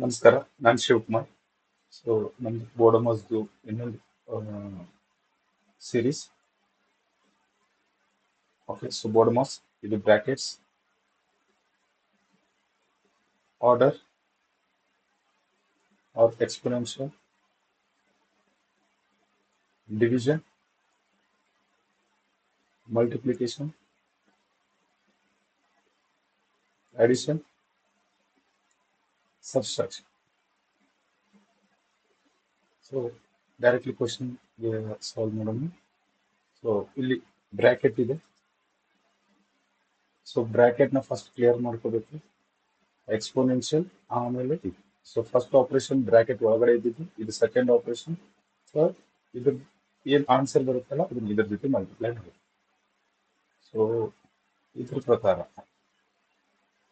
ನಮಸ್ಕಾರ, ನಾನು ಶಿವಕುಮಾರ್. ಸೊ ನಮ್ದು ಬೋಡಮಸ್ದು ಇನ್ನೊಂದು ಸೀರೀಸ್. ಓಕೆ, ಸೊ ಬೋಡಮಸ್ ಇದು brackets, order or exponential, division, multiplication, addition, subtraction. So directly question solve ಮಾಡೋಣ. ಸೊ ಇಲ್ಲಿ ಬ್ರಾಕೆಟ್ ಇದೆ. ಸೊ ಬ್ರಾಕೆಟ್ ನ ಫಸ್ಟ್ ಕ್ಲಿಯರ್ ಮಾಡ್ಕೋಬೇಕು. ಎಕ್ಸ್ಪೋನೆನ್ಷಿಯಲ್ ಆಮೇಲೆ ಇದು. ಸೊ ಫಸ್ಟ್ ಆಪರೇಷನ್ ಬ್ರಾಕೆಟ್ ಒಳಗಡೆ ಇದ್ದಿದ್ದು, ಇದು ಸೆಕೆಂಡ್ ಆಪರೇಷನ್. ಸೊ ಇದ್ರ ಏನ್ ಆನ್ಸರ್ ಬರುತ್ತಲ್ಲ ಅದನ್ನ ಇದ್ರ ಜೊತೆ ಮಲ್ಟಿಪ್ಲೈ ಮಾಡಬೇಕು. ಸೊ ಇದ್ರ ಪ್ರಕಾರ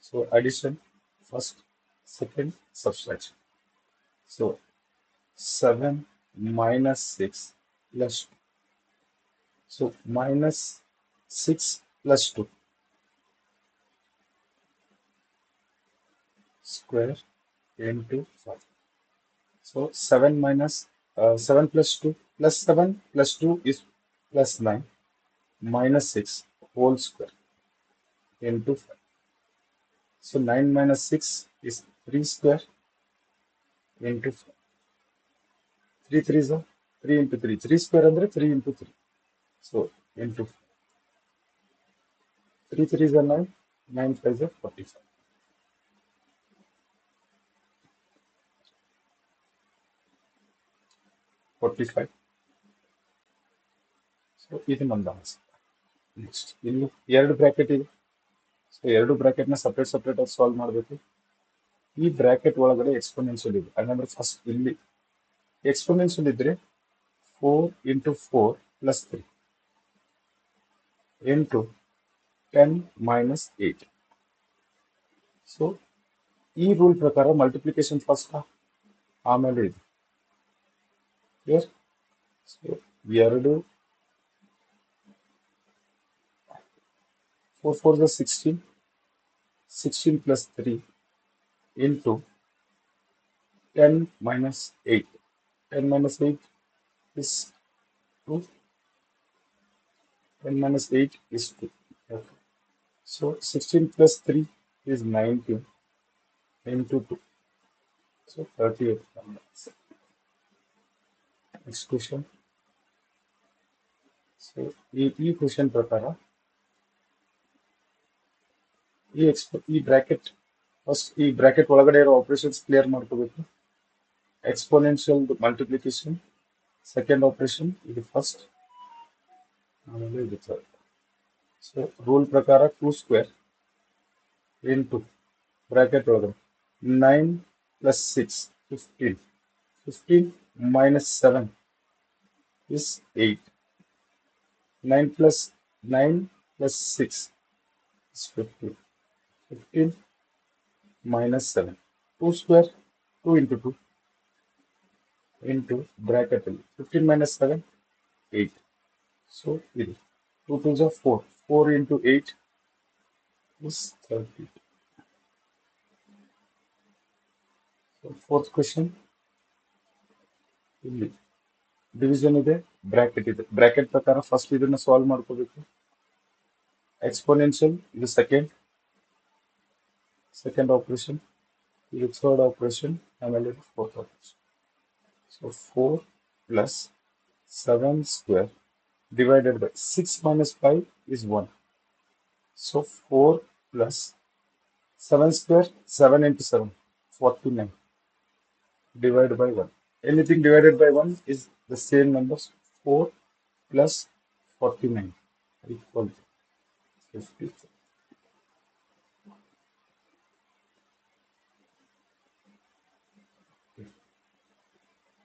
so addition first, second subtraction. So 7 minus 6 plus 2. So minus 6 plus 2 square into 5. So 7 minus 7 plus 2 plus 7 plus 2 is plus 9 minus 6 whole square into 5. So 9 minus 6 is 3 square into 5. 3 3s are 3 into 3. 3 square under 3 into 3. So into 3 3s are 9. 9 5s are 45. 45. So ಇದು ನಮ್ದು answer. Next ಇಲ್ಲಿ ಎರಡು bracket ಇದೆ. So ಎರಡು bracket ನ separate separate ಆಗಿ solve ಮಾಡಬೇಕು. ಈ ಬ್ರಾಕೆಟ್ ಒಳಗಡೆ ಎಕ್ಸ್ಪೋನೆನ್ಷಿಯಲ್ ಇದೆ. ಹಾಗಂದ್ರೆ ಫಸ್ಟ್ ಇಲ್ಲಿ ಎಕ್ಸ್ಪೋನೆನ್ಷಿಯಲ್ ಇದ್ರೆ 4 into 4 plus 3 into 10 minus 8. So ಈ ರೂಲ್ ಪ್ರಕಾರ ಮಲ್ಟಿಪ್ಲಿಕೇಶನ್ ಫಸ್ಟ್, ಆಮೇಲೆ ಇದು ಕ್ಲಿಯರ್. ಸೊ ಎರಡು 4 4 is 16, 16 plus 3 into 10 minus 8. 10 minus 8 is 2. 10 minus 8 is 2. Okay. So 16 plus 3 is 19 into 2. So 38. Next question. So ಈ ಕ್ವಶನ್ ಪ್ರಕಾರ ಈ ಬ್ರಾಕೆಟ್ ಫಸ್ಟ್, ಈ ಬ್ರಾಕೆಟ್ ಒಳಗಡೆ ಇರೋ ಆಪರೇಷನ್ಸ್ ಕ್ಲಿಯರ್ ಮಾಡ್ಕೋಬೇಕು. ಎಕ್ಸ್ಪೋನೆನ್ಷಿಯಲ್ ಮಲ್ಟಿಪ್ಲಿಕೇಶನ್ ಸೆಕೆಂಡ್ ಆಪರೇಷನ್, ಇದು ಫಸ್ಟ್, ಆಮೇಲೆ ಇದು ಥರ್ಡ್. ಸೊ ರೂಲ್ ಪ್ರಕಾರ 2 ಸ್ಕ್ವೇರ್ ಇಂಟು ಬ್ರಾಕೆಟ್ ಒಳಗಡೆ 9 plus 6 15. 15 minus 7 is 8. 9 plus 9 plus 6 is 15. 15 minus 7. 2 square, 2 into 2 into bracket. 15 minus 7, 8. So, 2 2s are 4. 4 into 8 is 30. So, fourth question. ಇಲ್ಲಿ division ಇದೆ, bracket ಇದೆ. Bracket ಪ್ರಕಾರ first ಇದನ್ನ solve ಮಾಡ್ಕೋಬೇಕು. Exponential ಇದು second operation, ಇದು third operation, ಆಮೇಲೆ fourth operation. So 4 plus 7 square divided by 6 minus 5 is 1. So 4 plus 7 square, 7 into 7, 49 divided by 1. Anything divided by 1 is the same numbers. 4 plus 49 equal to 50.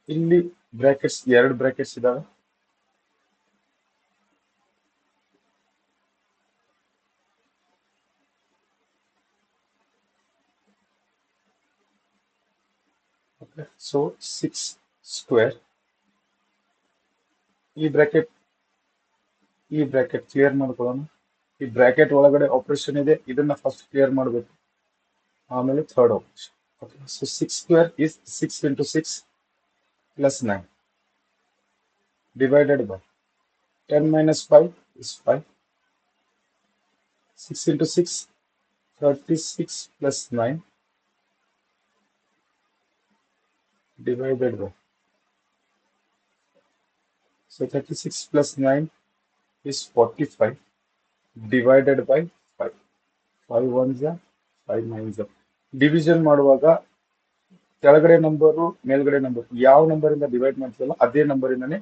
ಇಲ್ಲಿ brackets, ಎರಡು brackets ಇದಾವೆ. So 6 square, ಈ bracket clear ಮಾಡ್ಕೊಳ್ಳೋಣ. ಈ bracket ಒಳಗಡೆ operation ಇದೆ, ಇದನ್ನ first clear ಮಾಡಬೇಕು, ಆಮೇಲೆ third operation. Okay, so 6 square is 6 into 6 plus 9 divided by 10 minus 5 is 5. 6 into 6, 36 plus 9 divided by. So 36 plus 9 is 45 divided by 5. 5 ones are 5 nines are. Division ಮಾಡುವಾಗ ಕೆಳಗಡೆ number ಮೇಲ್ಗಡೆ number ಯಾವ number ಇಂದ divide ಮಾಡ್ತೀವಲ್ಲ ಅದೇ number ಇಂದಾನೆ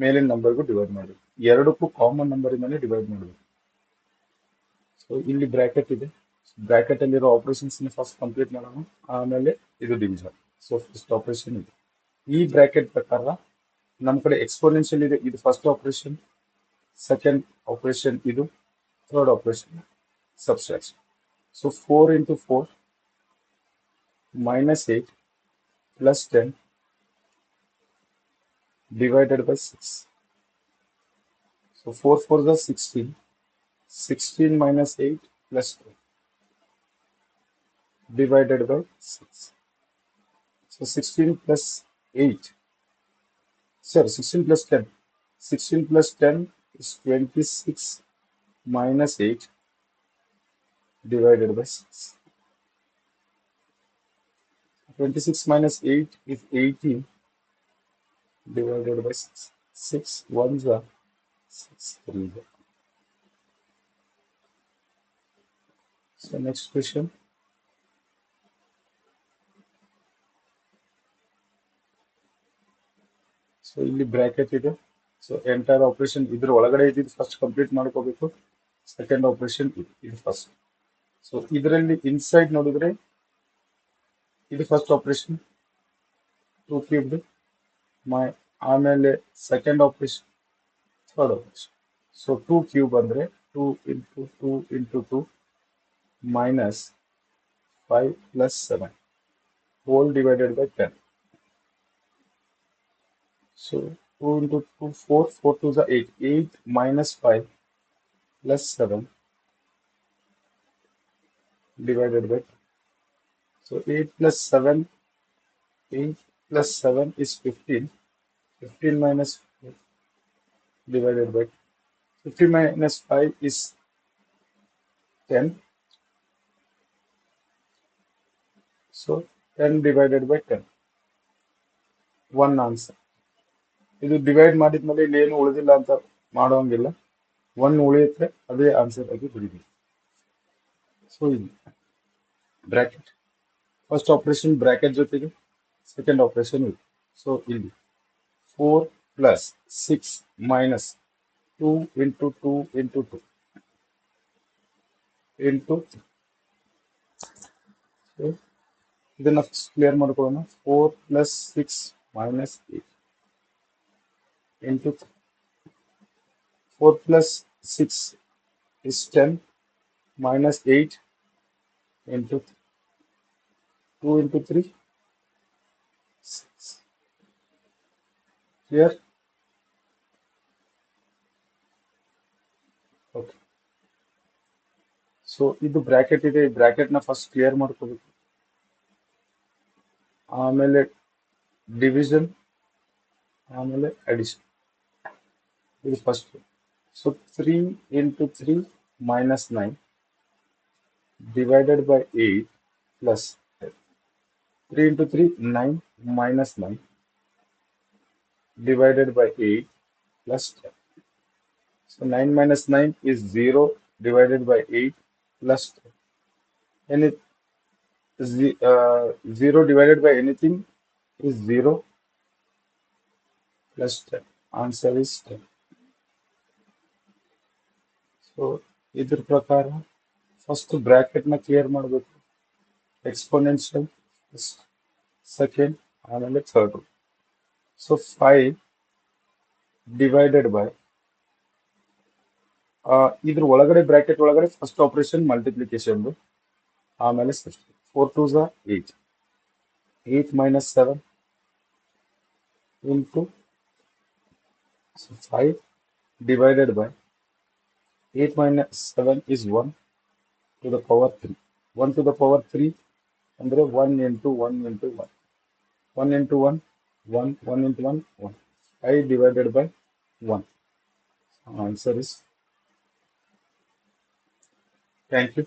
ಮೇಲಿನ ನಂಬರ್ಗೂ divide ಮಾಡಬೇಕು. ಎರಡಕ್ಕೂ ಕಾಮನ್ ನಂಬರ್ ಇಂದಾನೆ ಡಿವೈಡ್ ಮಾಡಬೇಕು. ಸೊ ಇಲ್ಲಿ ಬ್ರಾಕೆಟ್ ಇದೆ. ಬ್ರಾಕೆಟ್ ಅಲ್ಲಿರೋ ಆಪರೇಷನ್ಸ್ ಫಸ್ಟ್ ಕಂಪ್ಲೀಟ್ ಮಾಡೋಣ, ಆಮೇಲೆ ಇದು ಡಿವಿಷನ್. ಸೊ ಫಸ್ಟ್ ಆಪರೇಷನ್ ಇದೆ. ಈ ಬ್ರಾಕೆಟ್ ಪ್ರಕಾರ ನಮ್ಮ ಕಡೆ ಎಕ್ಸ್ಪೋನೆನ್ಷಿಯಲ್ ಇದೆ, ಇದು ಫಸ್ಟ್ ಆಪರೇಷನ್. ಸೆಕೆಂಡ್ ಆಪರೇಷನ್ ಇದು, third operation subtraction. So 4 into 4 minus 8 plus 10 divided by 6. So 4 4 is 16. 16 minus 8 plus 2 divided by 6. So 16 plus 8. Sorry, 16 plus 10. 16 plus 10 is 26 minus 8 divided by 6. 26 minus 8 is 18 divided by 6. 6 ones are 6 3s are. So next question. So ಇಲ್ಲಿ bracket ಇದೆ. So entire operation ಇದ್ರ ಒಳಗಡೆ ಇದ್ದಿದ್ದು first complete ಮಾಡ್ಕೋಬೇಕು. Second operation ಇದು first. So ಇದರಲ್ಲಿ inside ನೋಡಿದ್ರೆ ಇದು ಫಸ್ಟ್ ಆಪರೇಷನ್ 2 ಕ್ಯೂಬ್ಡ್, ಆಮೇಲೆ second operation, third operation. So 2 cube ಅಂದ್ರೆ 2 into 2 into 2 minus 5 plus 7 whole divided by 10. So 2 into 2 4, 4 2s are 8, 8 minus 5 plus 7 divided by 10. So 8 plus 7, 8 plus 7 is 15. 15 minus 4 divided by 15 minus 5 is 10. So 10 divided by 10. One answer. ಇದು divide ಮಾಡಿದ್ಮೇಲೆ ಇಲ್ಲಿ ಏನು ಉಳಿದಿಲ್ಲ ಅಂತ ಮಾಡೋಂಗಿಲ್ಲ. 1 ಉಳಿಯುತ್ತೆ, ಅದೇ ಆನ್ಸರ್ ಆಗಿ ಬರೀಬೇಕು. ಸೊ ಇಲ್ಲಿ ಬ್ರಾಕೆಟ್ ಫಸ್ಟ್ ಆಪರೇಷನ್ ಬ್ರಾಕೆಟ್ ಜೊತೆಗೆ ಸೆಕೆಂಡ್ ಆಪರೇಷನ್ ಇದೆ. ಸೊ ಇಲ್ಲಿ 4 plus 6 minus 2 into 2 into 2 into. So ಇದನ್ನ ಕ್ಲಿಯರ್ ಮಾಡ್ಕೊಳ್ಳೋಣ. 4 plus 6 minus 8 into 4 plus 6 is 10 minus 8 into 2 into 3 6. Clear? Okay. So ಇದು ಬ್ರಾಕೆಟ್ ಇದೆ, ಬ್ರಾಕೆಟ್ ನ ಫಸ್ಟ್ ಕ್ಲಿಯರ್ ಮಾಡ್ಕೋಬೇಕು, ಆಮೇಲೆ ಡಿವಿಷನ್, ಆಮೇಲೆ ಅಡಿಷನ್. ಇದು first. So 3 into 3 minus 9 divided by 8 plus 10. 3 into 3 9 minus 9 divided by 8 plus 10. So 9 minus 9 is 0 divided by 8 plus 10. And 0 divided by anything is 0 plus 10. Answer is 10. So ಇದ್ರ ಪ್ರಕಾರ first bracket ನ clear ಮಾಡಬೇಕು. Exponential second, ಆಮೇಲೆ third. So 5 divided by ಇದ್ರ ಒಳಗಡೆ bracket ಒಳಗಡೆ first operation multiplication, ಆಮೇಲೆ 4 2s are 8. 8 minus 7 into 5 divided by 8 minus 7 is 1 to the power 3. 1 to the power 3 ಅಂದ್ರೆ 1 into 1 into 1. 1 into 1, 1, 1 into 1, 1. I divided by 1. Answer is, thank you.